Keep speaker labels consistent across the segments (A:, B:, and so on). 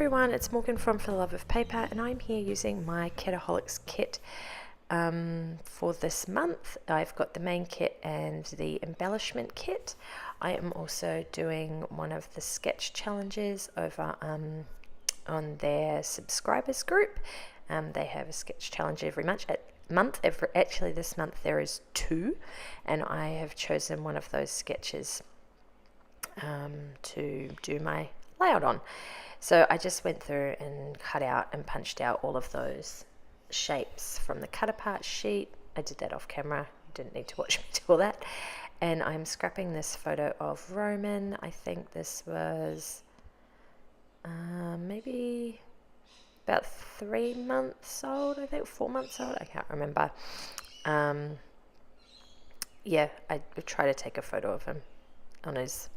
A: everyone, it's Morgan from For the Love of Paper, and I'm here using my Kitaholics kit for this month. I've got the main kit and the embellishment kit. I am also doing one of the sketch challenges over on their subscribers group. They have a sketch challenge every month. Actually this month there is 2, and I have chosen one of those sketches to do my layout on. So I just went through and cut out and punched out all of those shapes from the cut apart sheet. I did that off camera, didn't need to watch me do all that. And I'm scrapping this photo of Roman. I think this was maybe about 3 months old, I think 4 months old, I can't remember. Yeah, I would try to take a photo of him on his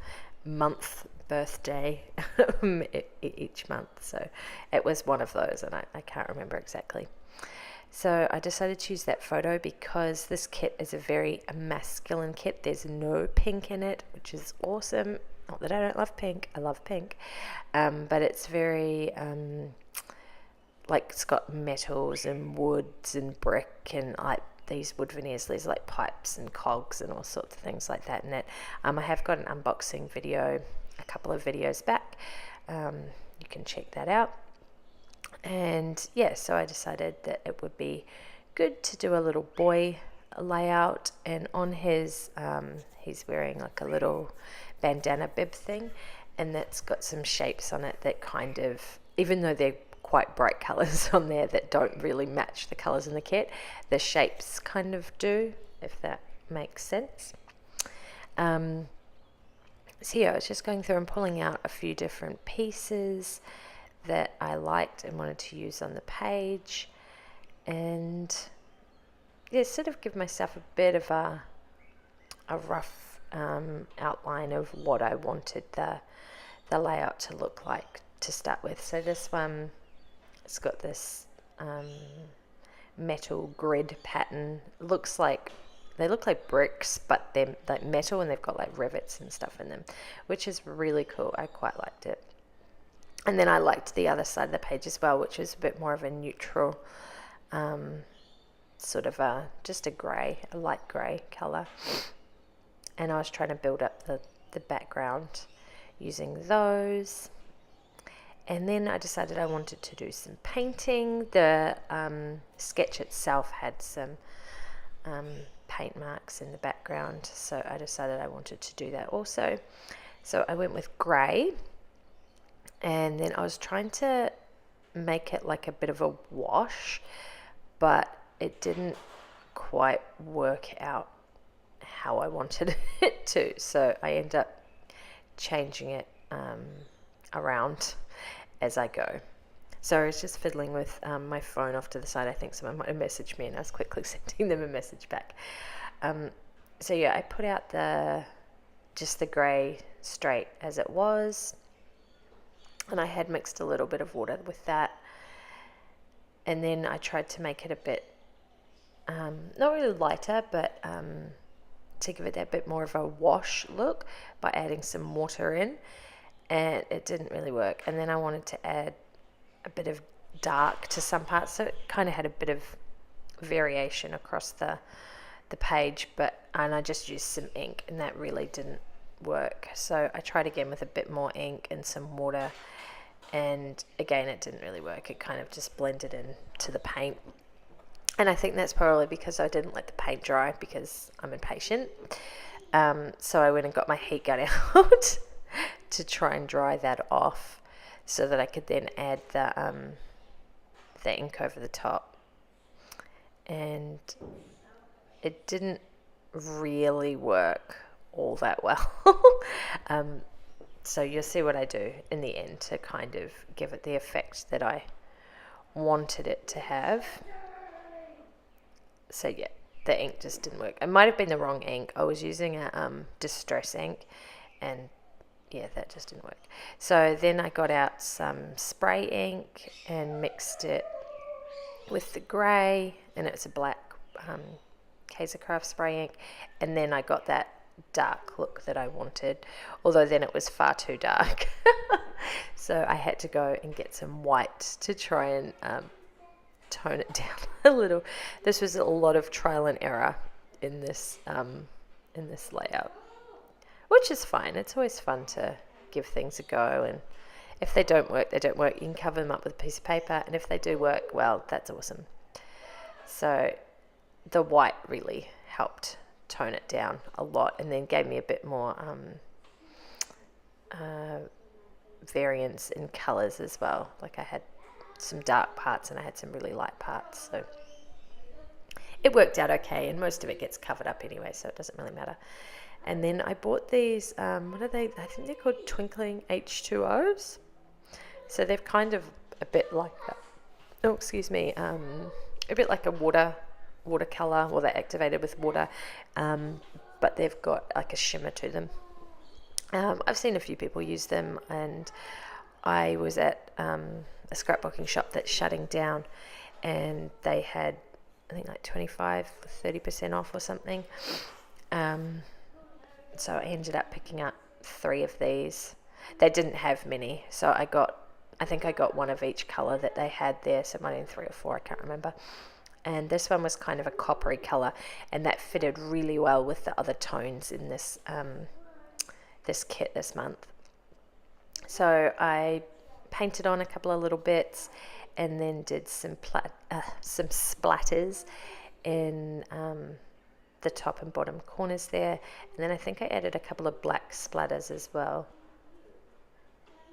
A: month birthday each month, so it was one of those, and I can't remember exactly. So I decided to use that photo because this kit is a very masculine kit. There's no pink in it, which is awesome. Not that I don't love pink, I love pink, but it's very like it's got metals and woods and brick and like these wood veneers. There's like pipes and cogs and all sorts of things like that in it. I have got an unboxing video a couple of videos back. You can check that out. And yeah, so I decided that it would be good to do a little boy layout, and on his he's wearing like a little bandana bib thing, and that's got some shapes on it that kind of, even though they're quite bright colors on there that don't really match the colors in the kit, the shapes kind of do, if that makes sense. So yeah, I was just going through and pulling out a few different pieces that I liked and wanted to use on the page, and yeah, sort of give myself a bit of a rough outline of what I wanted the layout to look like to start with. So this one, it's got this metal grid pattern. They look like bricks, but they're like metal, and they've got like rivets and stuff in them, which is really cool. I quite liked it. And then I liked the other side of the page as well, which is a bit more of a neutral, sort of just a light grey colour. And I was trying to build up the background using those. And then I decided I wanted to do some painting. The sketch itself had some paint marks in the background, so I decided I wanted to do that also. So I went with grey, and then I was trying to make it like a bit of a wash, but it didn't quite work out how I wanted it to, so I ended up changing it around as I go. So I was just fiddling with my phone off to the side. I think someone might have messaged me, and I was quickly sending them a message back. So yeah, I put out just the grey straight as it was, and I had mixed a little bit of water with that, and then I tried to make it a bit not really lighter, but to give it that bit more of a wash look by adding some water in, and it didn't really work. And then I wanted to add a bit of dark to some parts, so it kind of had a bit of variation across the page, and I just used some ink, and that really didn't work. So I tried again with a bit more ink and some water, and again it didn't really work. It kind of just blended into the paint, and I think that's probably because I didn't let the paint dry because I'm impatient. So I went and got my heat gun out to try and dry that off, so that I could then add the ink over the top. And it didn't really work all that well. So you'll see what I do in the end to kind of give it the effect that I wanted it to have. So yeah, the ink just didn't work. It might have been the wrong ink. I was using a distress ink, and yeah, that just didn't work. So then I got out some spray ink and mixed it with the grey, and it's a black Kaisercraft spray ink, and then I got that dark look that I wanted, although then it was far too dark. So I had to go and get some white to try and tone it down a little. This was a lot of trial and error in this layout, which is fine. It's always fun to give things a go, and if they don't work, they don't work. You can cover them up with a piece of paper, and if they do work, well, that's awesome. So the white really helped tone it down a lot, and then gave me a bit more variance in colors as well. Like I had some dark parts and I had some really light parts, so it worked out okay, and most of it gets covered up anyway, so it doesn't really matter. And then I bought these, what are they? I think they're called Twinkling H2Os. So they're kind of a bit like that. Oh, excuse me. A bit like a watercolor, or they're activated with water, but they've got like a shimmer to them. I've seen a few people use them, and I was at a scrapbooking shop that's shutting down, and they had, I think, like 25 or 30% off or something. So I ended up picking up 3 of these. They didn't have many, so I think I got one of each color that they had there, so it might have been 3 or 4, I can't remember. And this one was kind of a coppery color, and that fitted really well with the other tones in this this kit this month. So I painted on a couple of little bits, and then did some splatters in the top and bottom corners there, and then I think I added a couple of black splatters as well,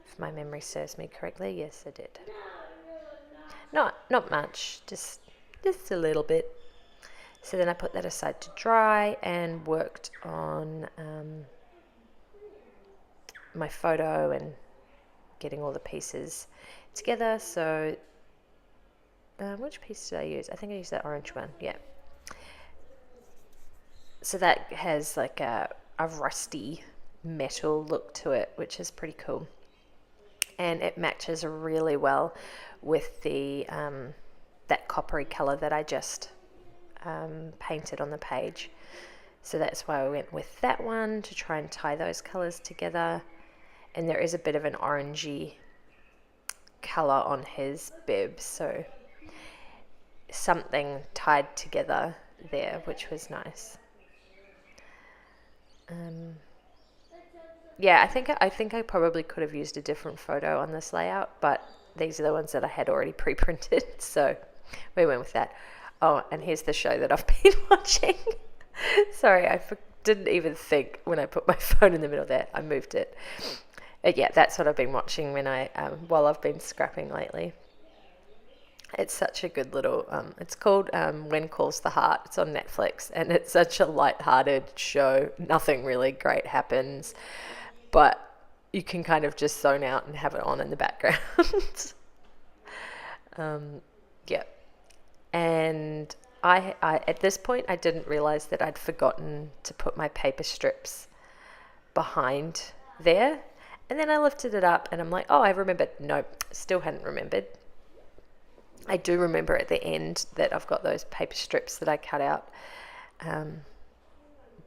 A: if my memory serves me correctly. Yes, I did. Not much, just a little bit. So then I put that aside to dry and worked on my photo and getting all the pieces together. So which piece did I use? I think I used that orange one. Yeah. So that has like a rusty metal look to it, which is pretty cool. And it matches really well with the that coppery color that I just painted on the page. So that's why I went with that one, to try and tie those colors together. And there is a bit of an orangey color on his bib, so something tied together there, which was nice. Yeah, I think I probably could have used a different photo on this layout, but these are the ones that I had already pre-printed, so we went with that. Oh, and here's the show that I've been watching. Sorry, I didn't even think when I put my phone in the middle there. I moved it. Yeah, that's what I've been watching while I've been scrapping lately. It's such a good little, it's called When Calls the Heart. It's on Netflix, and it's such a light-hearted show. Nothing really great happens, but you can kind of just zone out and have it on in the background. Yeah. And I at this point, I didn't realize that I'd forgotten to put my paper strips behind there. And then I lifted it up and I'm like, oh, I remembered. Nope, still hadn't remembered. I do remember at the end that I've got those paper strips that I cut out,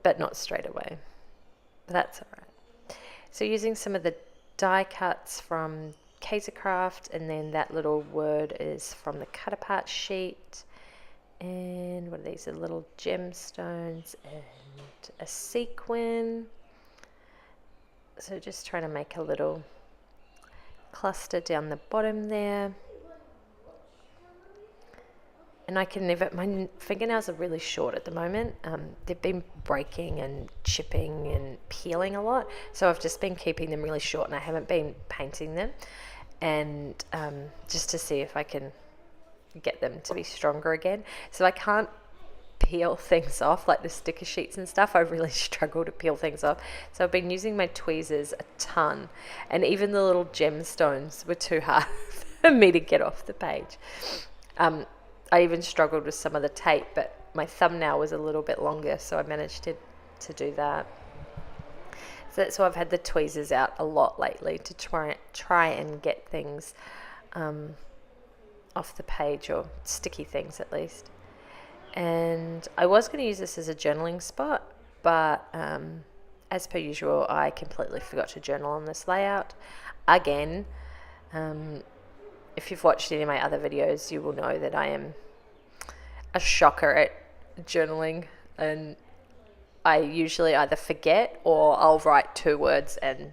A: but not straight away. But that's all right. So using some of the die cuts from Kaisercraft, and then that little word is from the cut apart sheet. And what are these? Little gemstones and a sequin. So just trying to make a little cluster down the bottom there. And I can never, my fingernails are really short at the moment. They've been breaking and chipping and peeling a lot. So I've just been keeping them really short, and I haven't been painting them. And just to see if I can get them to be stronger again. So I can't peel things off, like the sticker sheets and stuff. I really struggle to peel things off. So I've been using my tweezers a ton. And even the little gemstones were too hard for me to get off the page. I even struggled with some of the tape, but my thumbnail was a little bit longer, so I managed to do that. So that's why I've had the tweezers out a lot lately, to try and get things off the page, or sticky things at least. And I was going to use this as a journaling spot, but I as per usual, I completely forgot to journal on this layout. Again, if you've watched any of my other videos, you will know that I am a shocker at journaling, and I usually either forget or I'll write 2 words and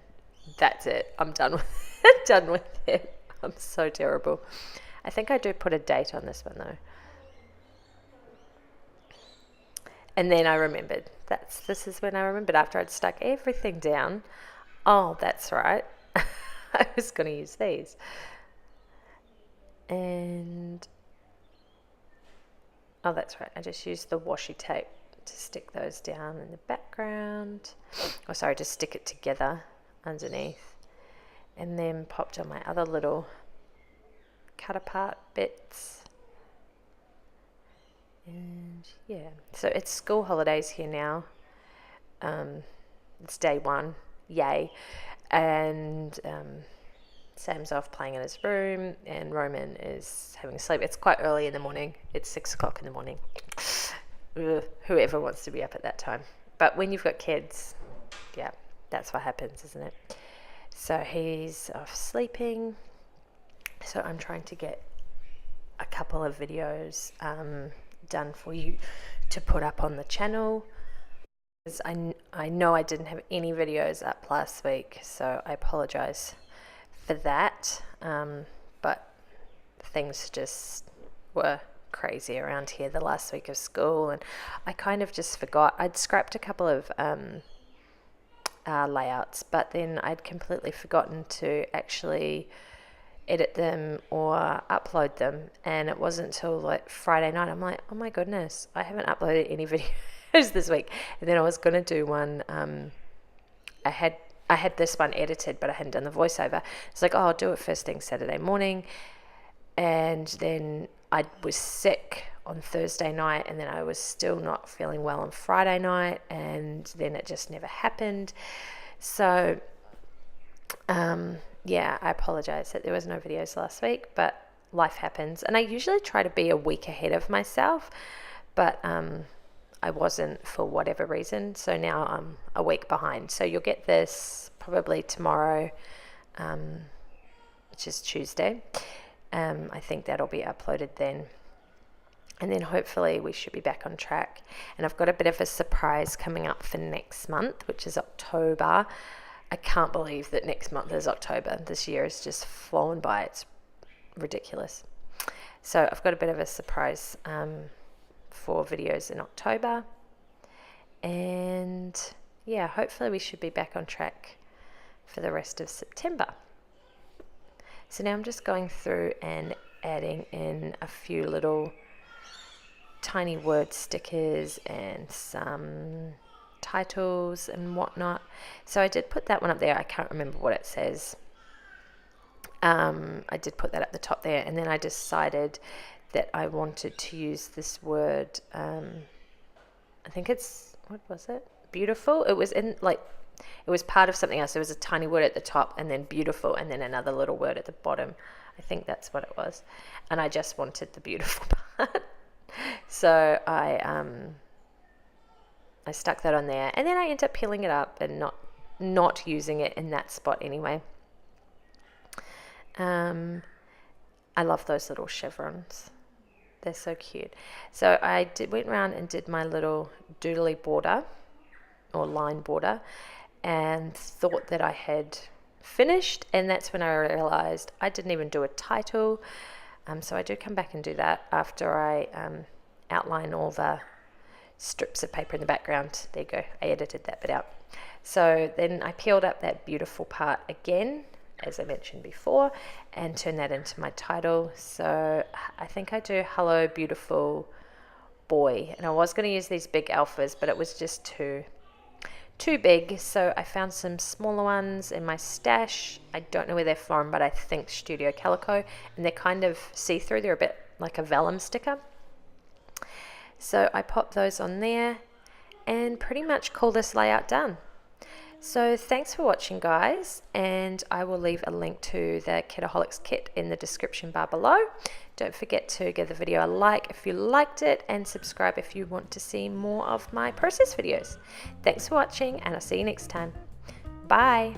A: that's it. I'm done with it. Done with it. I'm so terrible. I think I do put a date on this one though. And then I remembered. This is when I remembered, after I'd stuck everything down. Oh, that's right. I was going to use these. And oh, that's right. I just used the washi tape to stick those down in the background. Oh, sorry, to stick it together underneath. And then popped on my other little cut apart bits. And yeah, so it's school holidays here now. It's day 1, yay. And Sam's off playing in his room, and Roman is having a sleep. It's quite early in the morning. It's 6 o'clock in the morning. Ugh, whoever wants to be up at that time. But when you've got kids, yeah, that's what happens, isn't it? So he's off sleeping. So I'm trying to get a couple of videos done for you to put up on the channel. I know I didn't have any videos up last week, so I apologize for that, but things just were crazy around here the last week of school, and I kind of just forgot. I'd scrapped a couple of layouts, but then I'd completely forgotten to actually edit them or upload them, and it wasn't until like Friday night I'm like, oh my goodness, I haven't uploaded any videos this week. And then I was going to do one, I had this one edited, but I hadn't done the voiceover. It's like, oh, I'll do it first thing Saturday morning. And then I was sick on Thursday night, and then I was still not feeling well on Friday night, and then it just never happened. So yeah, I apologize that there was no videos last week, but life happens. And I usually try to be a week ahead of myself, but I wasn't for whatever reason. So now I'm a week behind. So you'll get this probably tomorrow, which is Tuesday. I think that'll be uploaded then. And then hopefully we should be back on track. And I've got a bit of a surprise coming up for next month, which is October. I can't believe that next month is October. This year has just flown by. It's ridiculous. So I've got a bit of a surprise for videos in October. And yeah, hopefully we should be back on track for the rest of September. So now I'm just going through and adding in a few little tiny word stickers and some titles and whatnot. So I did put that one up there. I can't remember what it says. I did put that at the top there, and then I decided that I wanted to use this word. I think it's, what was it? Beautiful. It was in like, it was part of something else. There was a tiny word at the top, and then beautiful, and then another little word at the bottom. I think that's what it was. And I just wanted the beautiful part. So I stuck that on there, and then I ended up peeling it up and not using it in that spot anyway. I love those little chevrons. They're so cute. So I went around and did my little doodly border or line border, and thought that I had finished, and that's when I realized I didn't even do a title. So I do come back and do that after I outline all the strips of paper in the background. There you go, I edited that bit out. So then I peeled up that beautiful part again, as I mentioned before, and turned that into my title. So I think I do Hello Beautiful Boy, and I was going to use these big alphas, but it was just too big, so I found some smaller ones in my stash. I don't know where they're from, but I think Studio Calico, and they're kind of see-through. They're a bit like a vellum sticker. So I popped those on there and pretty much call this layout done. So thanks for watching, guys, and I will leave a link to the Kitaholics kit in the description bar below. Don't forget to give the video a like if you liked it, and subscribe if you want to see more of my process videos. Thanks for watching, and I'll see you next time. Bye.